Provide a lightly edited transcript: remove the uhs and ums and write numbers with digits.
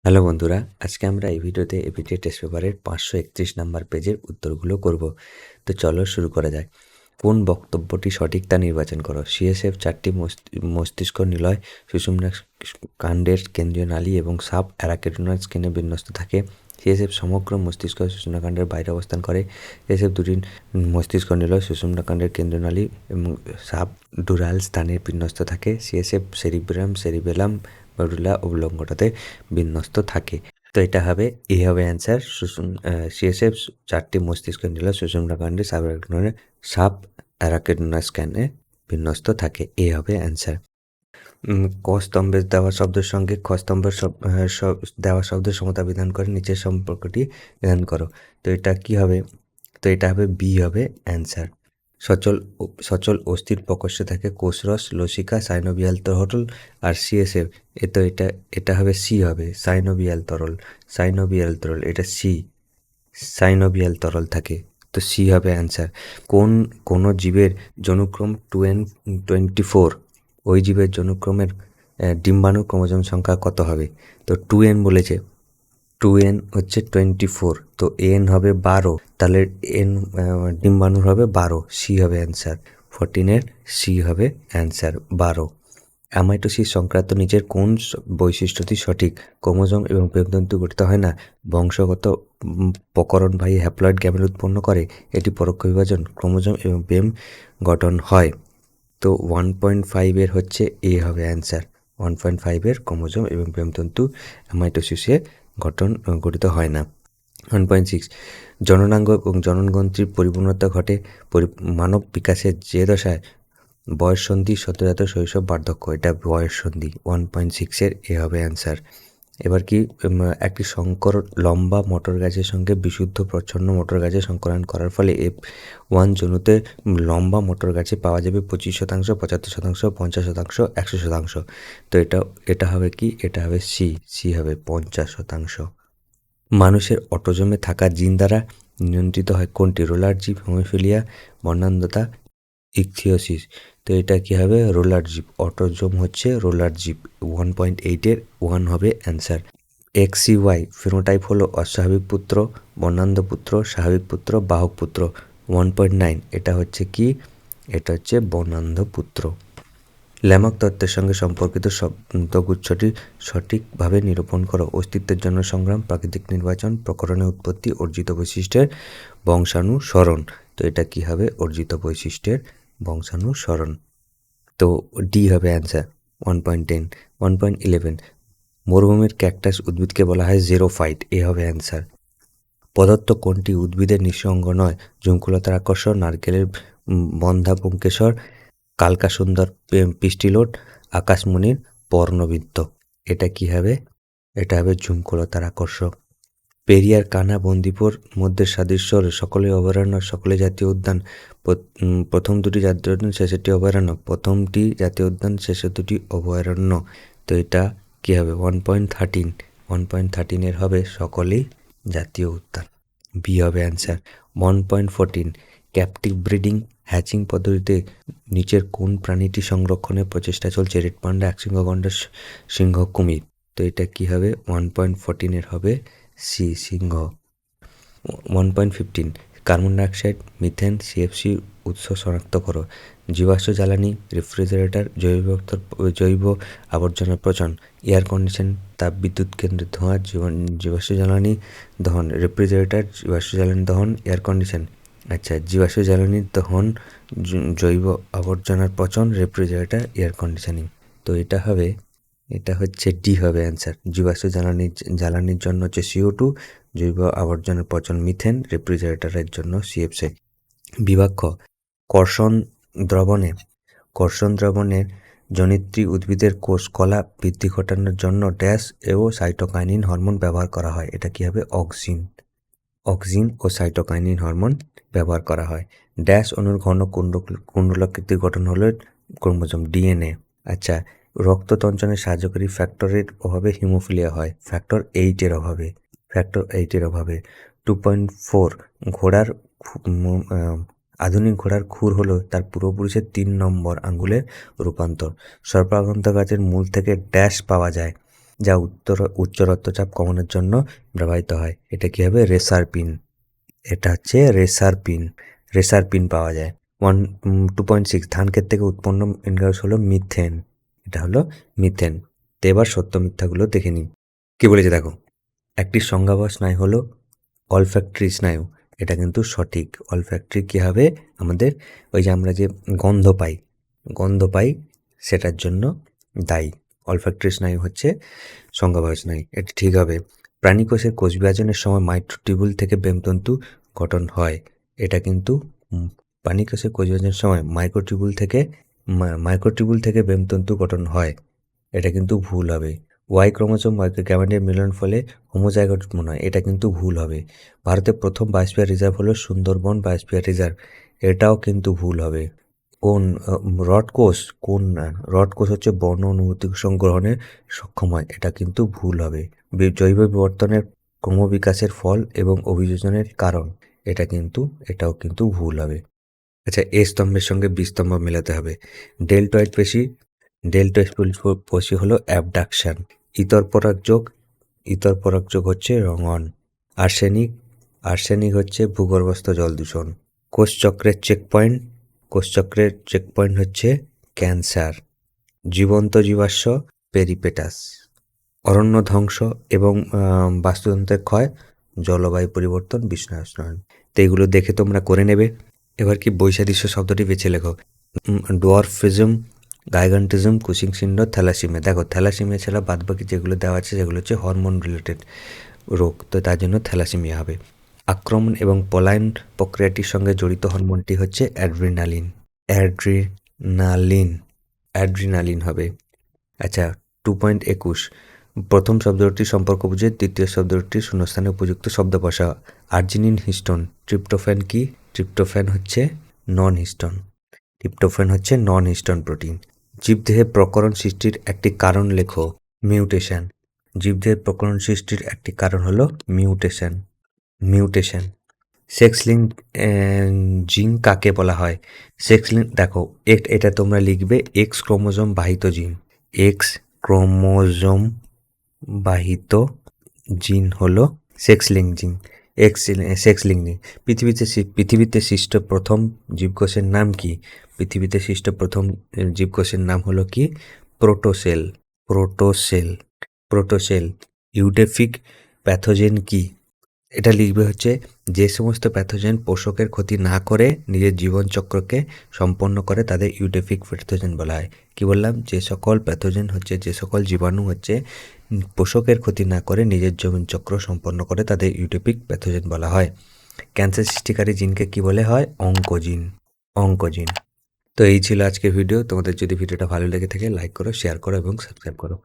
Hello বন্ধুরা, আজকে আমরা এই ভিডিওতে এপিটি টেস্ট পেপারের 531 নাম্বার পেজের উত্তরগুলো করব। তো চলো শুরু করা যাক। কোন বক্তব্যটি সঠিক তা নির্বাচন করো। সিএসএফ 4টি মস্তিষ্ক নিলয় সুষুম্না কাণ্ডের কেন্দ্রীয় নালী এবং সাব অ্যারাকিডোনাস স্কেনে বিন্যস্ত থাকে। সিএসএফ সমগ্র মস্তিষ্ক সুষুম্না কাণ্ডের বাইরে অবস্থান করে। সিএসএফ দুটি মস্তিষ্ক নিলয় সুষুম্না কাণ্ডের কেন্দ্রীয় নালী এবং সাব ডুরাল স্থানে বিন্যস্ত থাকে। সিএসএফ সেরিবেলাম মেডুলা অবলঙ্গটাতে বিন্যস্ত থাকে। তো এটা হবে এ হবে অ্যান্সার। সিএসএফ 4টি মস্তিষ্ক নিলয় সুষুম্না কাণ্ডে সাব অ্যারাকিডোনাস স্ক্যানে বিন্যস্ত থাকে। এ হবে অ্যান্সার। ক স্তম্ভের দেওয়া শব্দের সঙ্গে খ স্তম্ভের দেওয়া শব্দের সমতা বিধান করে নিচের সম্পর্কটি বিধান করো। তো এটা কি হবে? তো এটা হবে বি হবে অ্যান্সার। সচল অস্থির প্রকোষ্ঠে থাকে কোষরস, লসিকা, সাইনোভিয়াল তরল আর সিএসএফ। এটা হবে সি হবে সাইনোভিয়াল তরল এটা সি সাইনোভিয়াল তরল থাকে। তো সি হবে অ্যান্সার। কোনো জীবের জনুক্রম 2n24, ওই জীবের জনুক্রমের ডিম্বাণু ক্রোমোজোম সংখ্যা কত হবে? তো 2n বলেছে, 2n হচ্ছে 24, তো n হবে 12, তাহলে n ডিম্বাণুর হবে 12, সি হবে অ্যান্সার। 14-এর সি হবে অ্যান্সার 12। অ্যামাইটোসিস সংক্রান্ত নিচের কোন বৈশিষ্ট্যটি সঠিক? ক্রোমোজোম এবং প্রেমতন্তু গঠিত হয় না, বংশগত প্রকরণবাহী হ্যাপ্লয়েড গ্যামেট উৎপন্ন করে, এটি পরোক্ষ বিভাজন, ক্রোমোজোম এবং প্রেম গঠন হয়। তো 1.5-এর হচ্ছে এ হবে অ্যান্সার। 1.5-এর ক্রোমোজোম এবং প্রেমতন্তু অ্যামাইটোসিসে গঠিত হয় না। 1.6 জননাঙ্গ এবং জননগ্রন্থির পরিপূর্ণতা ঘটে মানব বিকাশের যে দশায়? বয়ঃসন্ধি, সদ্যোজাত শৈশব, বার্ধক্য। এটা বয়ঃসন্ধি। 1.6-এর এ হবে অ্যান্সার। এবার কি একটি সংকর লম্বা মটর গাছের সঙ্গে বিশুদ্ধ প্রচ্ছন্ন মটর গাছের সংকলন করার ফলে F1 জনুতে লম্বা মটর গাছে পাওয়া যাবে 25%, 75%, 50%, 100%। তো এটা হবে কি? এটা হবে সি হবে 50%। মানুষের অটোজোমে থাকা জিন দ্বারা নিয়ন্ত্রিত হয় কোনটি? রোলার জিপ, হেমোফিলিয়া, বর্ণান্ধতা, ইকথিওসিস। তো এটা কি হবে? রোলার জিপ। অটোজোম হচ্ছে রোলার জিপ। 1.8-এর 1 হবে অ্যান্সার। XCY ফিনোটাইপ হলো অস্বাভাবিক পুত্র, বর্ণান্ধ পুত্র, স্বাভাবিক পুত্র, বাহক পুত্র। 1.9 এটা হচ্ছে কি? এটা হচ্ছে বর্ণান্ধ পুত্র। ল্যামার্ক তত্ত্বের সঙ্গে সম্পর্কিত শব্দগুচ্ছটি সঠিকভাবে নিরূপণ করো। অস্তিত্বের জন্য সংগ্রাম, প্রাকৃতিক নির্বাচন, প্রকরণের উৎপত্তি, অর্জিত বৈশিষ্ট্যের বংশানুসরণ। তো এটা কি হবে? অর্জিত বৈশিষ্ট্যের বংশানুসরণ। তো ডি হবে অ্যান্সার। 1.10 1.11 মরুভূমির ক্যাকটাস উদ্ভিদকে বলা হয় জেরোফাইট। এ হবে অ্যান্সার। প্রদত্ত কোনটি উদ্ভিদের নিঃস্ব অঙ্গ নয়? ঝুমকুলতার আকর্ষণ, নারকেলের বন্ধা পুংকেশর, কালকাসুন্দর পিষ্টিলোট, আকাশমণির পর্ণবৃত্ত। এটা কি হবে? এটা হবে ঝুমকুলতার আকর্ষক। পেরিয়ার, কানা, বন্দিপুর মধ্যে সাদৃশ্য সকলে অভয়ারণ্য, সকলে জাতীয় উদ্যান। প্রথম দুটি জাতীয় উদ্যান, শেষেরটি অভয়ারণ্য। প্রথমটি জাতীয় উদ্যান, শেষের দুটি অভয়ারণ্য। তো এটা কি হবে? 1.13 1.13-এর হবে সকলেই জাতীয় উদ্যান। বি হবে অ্যান্সার। 1.14 ক্যাপটিভ ব্রিডিং হ্যাচিং পদ্ধতিতে নিচের কোন প্রাণীটি সংরক্ষণের প্রচেষ্টা চলছে? রেড পান্ডা, একশৃঙ্গ গন্ডার, সিংহ, কুমির। তো এটা কি হবে? 1.14-এর হবে সি সিংহ। 1.15 কার্বন ডাইঅক্সাইড, মিথেন, সিএফসি উৎস শনাক্ত করো। জীবাশ্ম জ্বালানি, রেফ্রিজারেটর, জৈব আবর্জনার পচন, এয়ার কন্ডিশন, তাপবিদ্যুৎ কেন্দ্রের ধোঁয়া, জীবাশ্ম জ্বালানি দহন, রেফ্রিজারেটর, জীবাশ্ম জ্বালানি দহন, এয়ার কন্ডিশন। আচ্ছা, জীবাশ্ম জ্বালানির দহন, জৈব আবর্জনার পচন, রেফ্রিজারেটর, এয়ার কন্ডিশনিং। তো এটা হচ্ছে ডি হবে অ্যান্সার। জীবাশ্ম জ্বালানির জন্য হচ্ছে CO2, জৈব আবর্জনার পচন মিথেন, রেফ্রিজারেটরের জন্য CFC। বিভাগ খ কর্ষণ দ্রবণের জনিত্রী উদ্ভিদের কোষ কলা বৃদ্ধি ঘটানোর জন্য ড্যাশ ও সাইটোকাইনিন হরমোন ব্যবহার করা হয়। এটা কি হবে? অক্সিন ও সাইটোকাইনিন হরমোন ব্যবহার করা হয়। ড্যাশ অণুর ঘন কুণ্ডলাকৃতির গঠন হলো ক্রোমোজোম, DNA। আচ্ছা, রক্ততঞ্চনে সাহায্যকারী ফ্যাক্টরের অভাবে হিমোফিলিয়া হয়। ফ্যাক্টর 8-এর অভাবে। 2.4 আধুনিক ঘোড়ার খুর হলো তার পূর্বপুরুষের 3 নম্বর আঙ্গুলের রূপান্তর। সর্পাঘন্তা গাছের মূল থেকে ড্যাশ পাওয়া যায়। যা উচ্চ রক্তচাপ কমানোর জন্য ব্যবহৃত হয়। এটা কী হবে? রেসারপিন। এটা হচ্ছে রেসারপিন পাওয়া যায়। 2.6 ধান ক্ষেত থেকে উৎপন্ন গ্যাস হলো মিথেন। এটা হলো মিথেন। তো এবার সত্য মিথ্যাগুলো দেখে নিই। কী বলেছে দেখো, একটি সংজ্ঞাবহ স্নায়ু হলো অলফ্যাক্টরি স্নায়ু। এটা কিন্তু সঠিক। অলফ্যাক্টরি কী হবে? আমাদের ওই যে আমরা যে গন্ধ পাই সেটার জন্য দায়ী। অলফ্যাক্টরি স্নায়ু হচ্ছে সংজ্ঞাবহ স্নায়ু। এটা ঠিক হবে। প্রাণীকোষের কোষ বিভাজনের সময় মাইক্রোটিউবুল থেকে বেমতন্তু গঠন হয়। এটা কিন্তু প্রাণীকোষের কোষ বিভাজনের সময় মাইক্রোটিউবুল থেকে বেমতন্তু গঠন হয়। এটা কিন্তু ভুল হবে। ওয়াই ক্রোমোজোম গ্যামেটের মিলন ফলে হোমোজাইগোট মনে হয়। এটা কিন্তু ভুল হবে। ভারতের প্রথম বায়োস্ফিয়ার রিজার্ভ হলো সুন্দরবন বায়োস্ফিয়ার রিজার্ভ। এটাও কিন্তু ভুল হবে। রড কোষ হচ্ছে বর্ণ অনুভূতি গ্রহণে সক্ষম হয়। এটা কিন্তু ভুল হবে। জৈব বিবর্তনের ক্রমবিকাশের ফল এবং অভিযোজনের কারণ। এটাও কিন্তু ভুল হবে। আচ্ছা, এ স্তম্ভের সঙ্গে বি স্তম্ভ মেলাতে হবে। ডেল্টয়েড পেশি হলো অ্যাবডাকশন। ইতর পরাগযোগ হচ্ছে রঙন। আর্সেনিক হচ্ছে ভূগর্ভস্থ জল দূষণ। কোষচক্রের চেকপয়েন্ট হচ্ছে ক্যান্সার। জীবন্ত জীবাশ্ম পেরিপেটাস। অরণ্য ধ্বংস এবং বাস্তুতন্ত্রের ক্ষয়, জলবায়ু পরিবর্তন, উষ্ণায়ন। তো এগুলো দেখে তোমরা করে নেবে। এবার কি বৈসাদৃশ্য শব্দটি বেছে লেখো। Dwarfism, গাইগান্টিজম, Cushing syndrome, thalassaemia. দেখো, থ্যালাসিমিয়া ছাড়া বাদবাকি যেগুলো দেওয়া আছে সেগুলো হচ্ছে হরমোন রিলেটেড রোগ, তো তার জন্য থ্যালাসিমিয়া হবে। আক্রমণ এবং পলায়ন প্রক্রিয়াটির সঙ্গে জড়িত হরমোনটি হচ্ছে অ্যাড্রিনালিন হবে। আচ্ছা, 2.21 প্রথম শব্দটি সম্পর্ক বুঝে দ্বিতীয় শব্দটি শূন্যস্থানে উপযুক্ত শব্দ বসা। Arginine, histone. ট্রিপ্টোফ্যান কি? ট্রিপ্টোফ্যান হচ্ছে নন হিস্টোন প্রোটিন। জীবদেহে প্রকরণ সৃষ্টির একটি কারণ লেখো। মিউটেশন। জীবদেহের প্রকরণ সৃষ্টির একটি কারণ হলো মিউটেশন। সেক্স লিঙ্ক জিন কাকে বলা হয়? সেক্স লিঙ্ক, দেখো এটা তোমরা লিখবে এক্স ক্রোমোজোম বাহিত হলো সেক্স লিঙ্ক জিন। পৃথিবীতে সৃষ্ট প্রথম জীবকোষের নাম কি? পৃথিবীতে সৃষ্ট প্রথম জীবকোষের নাম হলো কি? প্রোটোসেল। ইউডেফিক প্যাথোজেন কি? এটা লিখবে হচ্ছে যে সমস্ত প্যাথোজেন পোষকের ক্ষতি না করে নিজের জীবনচক্রকে সম্পন্ন করে তাদের ইউডেফিক প্যাথোজেন বলা হয়। কি বললাম? যে সকল জীবাণু হচ্ছে পোষকের ক্ষতি না করে নিজের জীবনচক্র সম্পন্ন করে তাদের ইউডেফিক প্যাথোজেন বলা হয়। ক্যান্সার সৃষ্টিকারী জিনকে কি বলে হয়? অঙ্কোজিন। তো এই ছিল আজকের ভিডিও। তোমাদের যদি ভিডিওটা ভালো লেগে থাকে লাইক করো, শেয়ার করো এবং সাবস্ক্রাইব করো।